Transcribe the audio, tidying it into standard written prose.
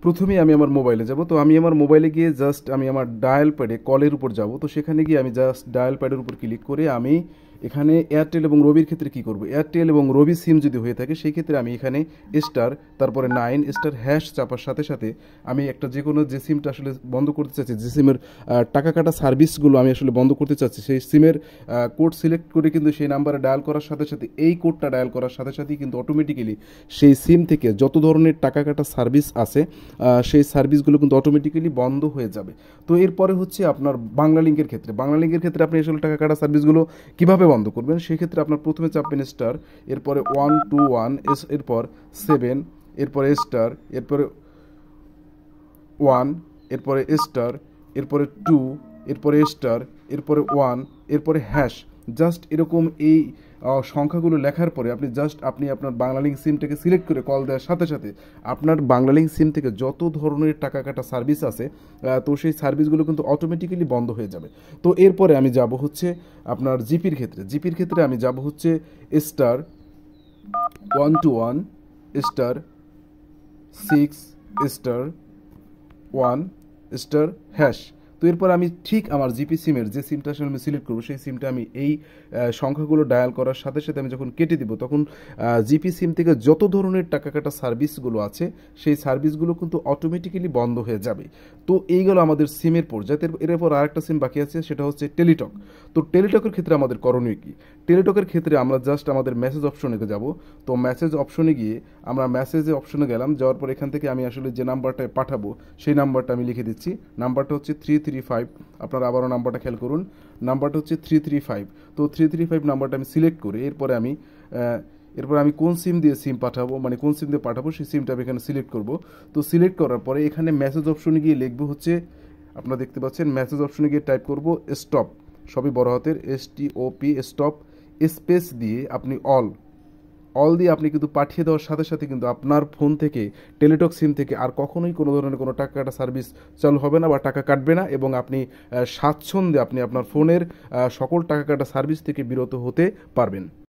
প্রথমেই আমি আমার মোবাইলে যাব। তো আমি আমার মোবাইলে গিয়ে জাস্ট আমি আমার ডায়াল প্যাডে কলের উপর যাব। তো সেখানে গিয়ে আমি জাস্ট ডায়াল প্যাডের উপর ক্লিক করে আমি এখানে এয়ারটেল এবং রবির ক্ষেত্রে কী করব, এয়ারটেল এবং রবি সিম যদি হয়ে থাকে সেই ক্ষেত্রে আমি এখানে স্টার তারপরে 9 স্টার হ্যাশ চাপার সাথে সাথে আমি একটা যে কোনো যে সিমটা আসলে বন্ধ করতে চাচ্ছি, যে সিমের টাকা কাটা সার্ভিসগুলো আমি আসলে বন্ধ করতে চাচ্ছি, সেই সিমের কোড সিলেক্ট করে কিন্তু সেই নাম্বারে ডায়াল করার সাথে সাথে এই কোডটা ডায়াল করার সাথে সাথেই কিন্তু অটোমেটিক্যালি সেই সিম থেকে যত ধরনের টাকা কাটা সার্ভিস আছে সেই সার্ভিসগুলো কিন্তু অটোমেটিক্যালি বন্ধ হয়ে যাবে। তো এরপরে হচ্ছে আপনার বাংলা লিঙ্কের ক্ষেত্রে, বাংলা লিঙ্কের ক্ষেত্রে আপনি আসলে টাকা কাটা সার্ভিসগুলো কীভাবে বন্ধ করবেন, সেক্ষেত্রে আপনার প্রথমে চাপবেন স্টার, এরপরে 121, এরপর 7, এরপরে স্টার, এরপরে 1, এরপরে স্টার, এরপরে 2, এরপরে স্টার, এরপরে 1, এরপরে হ্যাশ। জাস্ট এরকম এই সংখ্যাগুলো লেখার পরে আপনি আপনার বাংলালিংক সিমটাকে সিলেক্ট করে কল দেওয়ার সাথে সাথে আপনার বাংলালিংক সিম থেকে যত ধরনের টাকা কাটা সার্ভিস আছে তো সেই সার্ভিসগুলো কিন্তু অটোমেটিক্যালি বন্ধ হয়ে যাবে। তো এরপরে আমি যাব হচ্ছে আপনার জিপির ক্ষেত্রে আমি যাব হচ্ছে star 121 star 6 star 1 star hash. তো এরপর আমি ঠিক আমার জিপি সিমের যে সিমটা আসলে আমি সিলেক্ট করবো সেই সিমটা আমি এই সংখ্যাগুলো ডায়াল করার সাথে সাথে আমি যখন কেটে দিব তখন জিপি সিম থেকে যত ধরনের টাকা কাটা সার্ভিসগুলো আছে সেই সার্ভিসগুলো কিন্তু অটোমেটিক্যালি বন্ধ হয়ে যাবে। তো এইগুলো আমাদের সিমের পর্যায়ে। এরপর আরেকটা সিম বাকি আছে, সেটা হচ্ছে টেলিটক। তো টেলিটকের ক্ষেত্রে আমাদের করণীয় কী? টেলিটকের ক্ষেত্রে আমরা জাস্ট আমাদের মেসেজ অপশনে যাব। তো মেসেজ অপশনে গিয়ে আমরা মেসেজে অপশনে গেলাম, যাওয়ার পর এখান থেকে আমি আসলে যে নাম্বারটায় পাঠাবো সেই নাম্বারটা আমি লিখে দিচ্ছি। নাম্বারটা হচ্ছে 335। আপনারা আবারও নাম্বারটা খেয়াল করুন, নাম্বারটা হচ্ছে 335। তো 335 নাম্বারটা আমি সিলেক্ট করে এরপরে আমি কোন সিম দিয়ে সিম পাঠাবো, মানে কোন সিম দিয়ে পাঠাবো সেই সিমটা আমি এখানে সিলেক্ট করব। তো সিলেক্ট করার পরে এখানে মেসেজ অপশনে গিয়ে লিখবো হচ্ছে, আপনারা দেখতে পাচ্ছেন মেসেজ অপশনে গিয়ে টাইপ করব স্টপ, সবই বড় হাতের STOP স্টপ, স্পেস দিয়ে আপনি অল দিয়ে আপনি কিন্তু পাঠিয়ে দেওয়ার সাথে সাথে কিন্তু আপনার ফোন থেকে টেলিটক সিম থেকে আর কখনোই কোনো ধরনের কোনো টাকা কাটা সার্ভিস চালু হবে না বা টাকা কাটবে না, এবং আপনি স্বাচ্ছন্দ্যে আপনি আপনার ফোনের সকল টাকা কাটা সার্ভিস থেকে বিরত হতে পারবেন।